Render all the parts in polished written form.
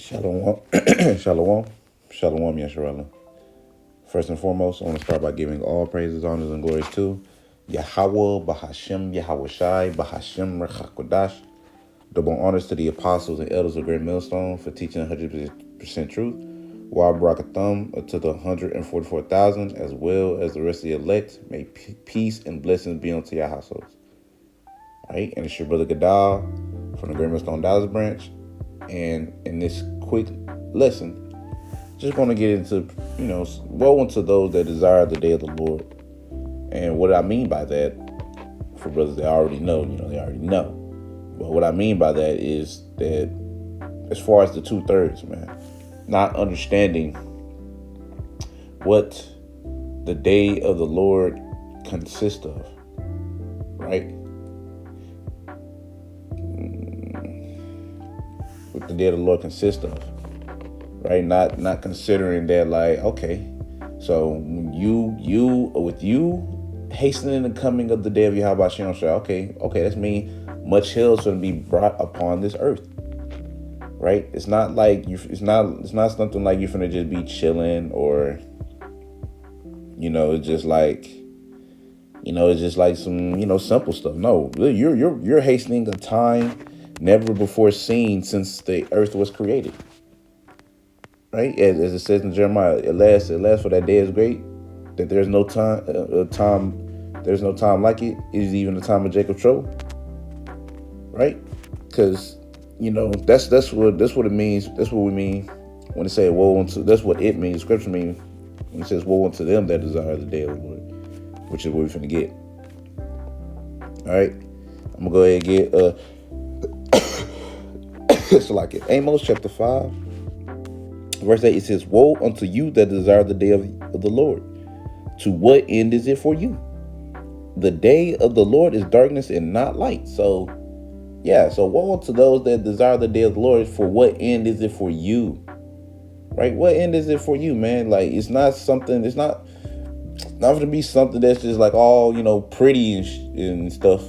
Shalom, shalom, shalom, Yasharallah. First and foremost, I want to start by giving all praises, honors, and glories to Yahweh, Bahashem, Yahweh Shai, Bahashem, Rechakodash. Double honors to the apostles and elders of Great Millstone for teaching 100% truth. Wa Barakathum to the 144,000, as well as the rest of the elect. May peace and blessings be unto your households. All right, and it's your brother Gadal from the Great Millstone Dallas branch. And in this quick lesson, just going to get into, woe unto those that desire the day of the Lord. And what I mean by that, for brothers that already know, they already know. But what I mean by that is that as far as the 2/3, man, not understanding what the day of the Lord consists of, right? What the day of the Lord consists of, right? Not considering that, like, okay, so with you hastening the coming of the day of Yahweh Shem Shah, okay, that means much hell is going to be brought upon this earth, right? It's not like it's not something like you're finna just be chilling, or it's just like it's just like some simple stuff. No, you're hastening a time never before seen since the earth was created. Right, as it says in Jeremiah, it lasts for that day is great, that there's no there's no time like it. Is even the time of Jacob's trouble, right? Because that's what it means. That's what we mean when it say woe unto. That's what it means. Scripture means when it says woe unto them that desire the day of the Lord, which is what we're finna get. All right, I'm gonna go ahead and get so like it. Amos chapter 5. Verse 8, it says, woe unto you that desire the day of the Lord. To what end is it for you? The day of the Lord is darkness and not light. So woe unto those that desire the day of the Lord. For what end is it for you? Right? What end is it for you, man? Like, it's not going to be something that's just like all, pretty and stuff,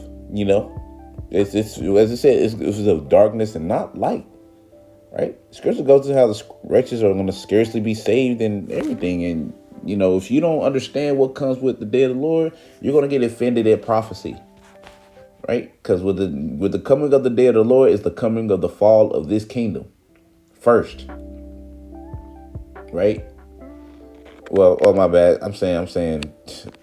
It's as I said, it's of darkness and not light. Right? Scripture goes to how the righteous are going to scarcely be saved and everything. And, if you don't understand what comes with the day of the Lord, you're going to get offended at prophecy. Right? Because with the coming of the day of the Lord is the coming of the fall of this kingdom first. Right? Well, my bad. I'm saying,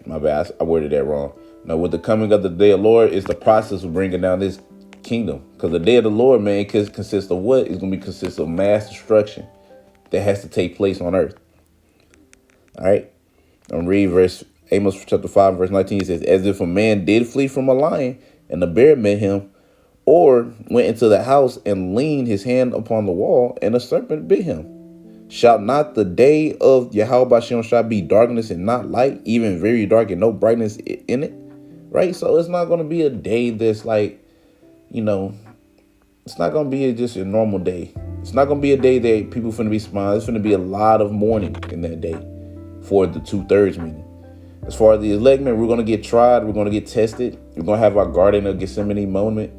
my bad. I worded that wrong. No, with the coming of the day of the Lord is the process of bringing down this kingdom, because the day of the Lord, man, consists of what? It's going to consist of mass destruction that has to take place on earth. All right, I'm reading Amos chapter 5 verse 19. It says, as if a man did flee from a lion and the bear met him, or went into the house and leaned his hand upon the wall and a serpent bit him. Shall not the day of Yahweh Shem shall be darkness and not light, even very dark and no brightness in it? Right, so it's not going to be a day that's like, it's not going to be just a normal day. It's not going to be a day that people finna be smiling. It's finna be a lot of mourning in that day for the 2/3 meaning. As far as the elect, man, we're going to get tried. We're going to get tested. We're going to have our Garden of Gethsemane moment,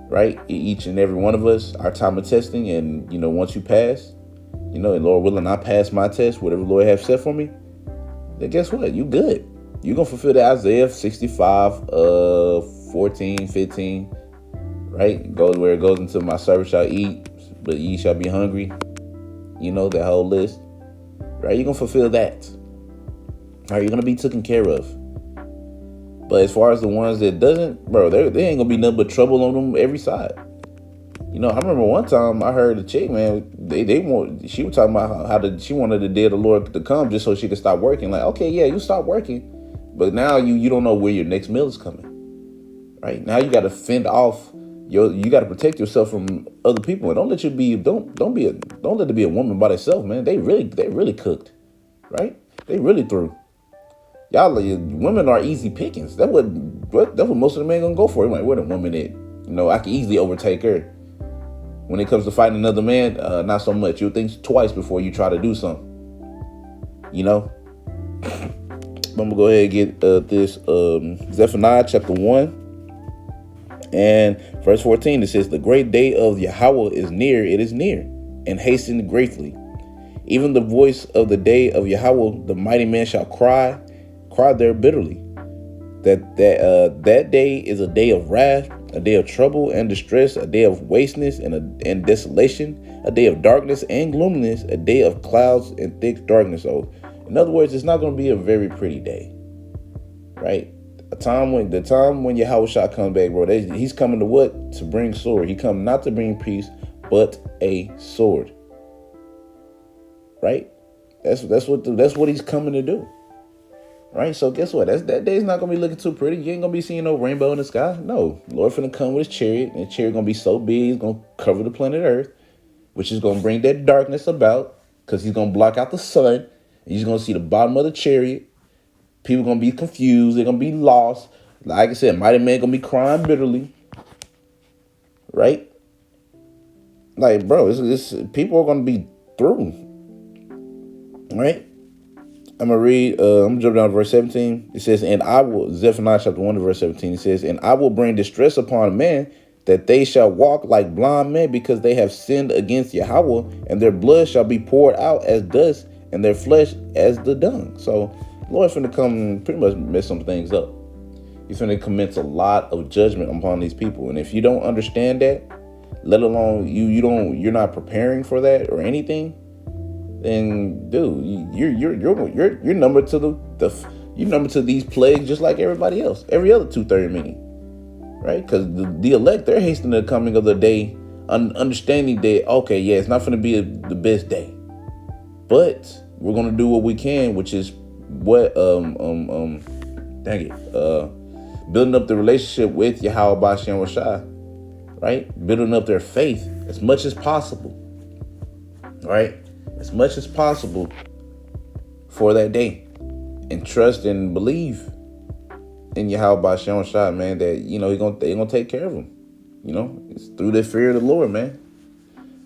right? Each and every one of us, our time of testing. And, once you pass, and Lord willing, I pass my test, whatever the Lord have set for me, then guess what? You good. You're going to fulfill the Isaiah 65, 14, 15, right? Goes where it goes into my servant shall eat, but ye shall be hungry. That whole list, right? You're going to fulfill that. All right, you're going to be taken care of. But as far as the ones that doesn't, bro, they ain't going to be nothing but trouble on them every side. I remember one time I heard a chick, man, she was talking about how she wanted the day of the Lord to come just so she could stop working. Like, okay, yeah, you stop working, but now you don't know where your next meal is coming. Right? Now you got to fend off you got to protect yourself from other people, and don't let it be a woman by herself, man. They really cooked, right? They really threw. Women are easy pickings. That's what most of the men gonna go for. Like, what a woman that I can easily overtake her. When it comes to fighting another man, not so much. You'll think twice before you try to do something. I'm gonna go ahead and get this Zephaniah chapter 1. And verse 14, it says, the great day of Yahweh is near, it is near. and hasten greatly. Even the voice of the day of Yahweh, the mighty man shall cry there bitterly. That day is a day of wrath, a day of trouble and distress, a day of wasteness and desolation, a day of darkness and gloominess, a day of clouds and thick darkness. So, in other words, it's not going to be a very pretty day, right? The time when Yahweh shall come back, bro, he's coming to what? To bring sword. He come not to bring peace, but a sword, right? That's what he's coming to do. Right, so guess what? That day's not gonna be looking too pretty. You ain't gonna be seeing no rainbow in the sky. No, Lord finna come with his chariot, and the chariot gonna be so big, he's gonna cover the planet Earth, which is gonna bring that darkness about, because he's gonna block out the sun. And you're just gonna see the bottom of the chariot. People gonna be confused. They're gonna be lost. Like I said, mighty man gonna be crying bitterly. Right? Like, bro, it's people are gonna be through. Right? I'm going to read, I'm going to jump down to verse 17. It says, Zephaniah chapter 1 verse 17, it says, and I will bring distress upon men, that they shall walk like blind men, because they have sinned against Yahweh, and their blood shall be poured out as dust, and their flesh as the dung. So, Lord's finna come and pretty much mess some things up. He's finna commence a lot of judgment upon these people. And if you don't understand that, let alone you're not preparing for that or anything, then dude, you're numbered to you're numbered to these plagues just like everybody else, every other 2:30 meeting, right? Because the elect, they're hastening the coming of the day, understanding that okay, yeah, it's not going to be the best day, but we're gonna do what we can, which is what building up the relationship with Yahweh Bashem Rashai, right? Building up their faith as much as possible, right? As much as possible for that day, and trust and believe in Yahweh Bashem Shai, man, that they're gonna take care of them. It's through the fear of the Lord, man.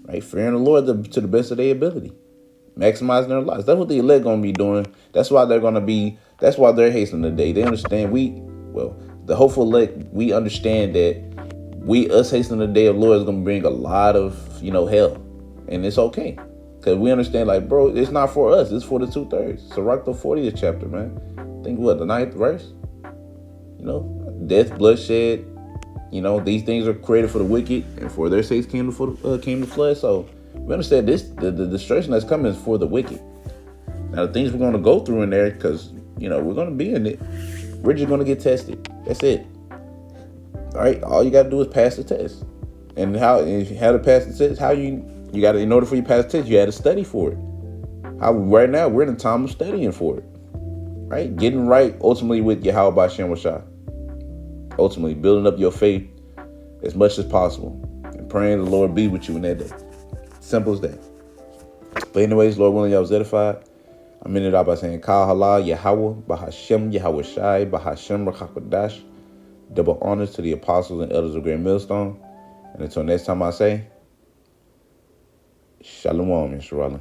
Right, fearing the Lord to the best of their ability, maximizing their lives. That's what the elect gonna be doing. That's why they're hastening the day. They understand the hopeful elect, we understand that us hastening the day of the Lord is gonna bring a lot of hell, and it's okay. Because we understand, like, bro, it's not for us. It's for the 2/3. Sirach the 40th chapter, man. Think what, the 9th verse? Death, bloodshed. These things are created for the wicked, and for their sakes came the flood. So we understand this. The destruction that's coming is for the wicked. Now the things we're going to go through in there, because we're going to be in it. We're just going to get tested. That's it. All right. All you got to do is pass the test. And if you had to pass the test, you got to, in order for you to pass the test, you had to study for it. Right now, we're in a time of studying for it. Right? Getting right, ultimately, with Yahweh Bashem Rashai. Ultimately, building up your faith as much as possible. And praying the Lord be with you in that day. Simple as that. But anyways, Lord willing, y'all was edified. I'm in it out by saying, Kal Hala, Yahweh, Bahashem, Yahweh Shai, Bahashem, Rakakadash. Double honors to the apostles and elders of Great Millstone. And until next time I say, Shalom, Yisraelim.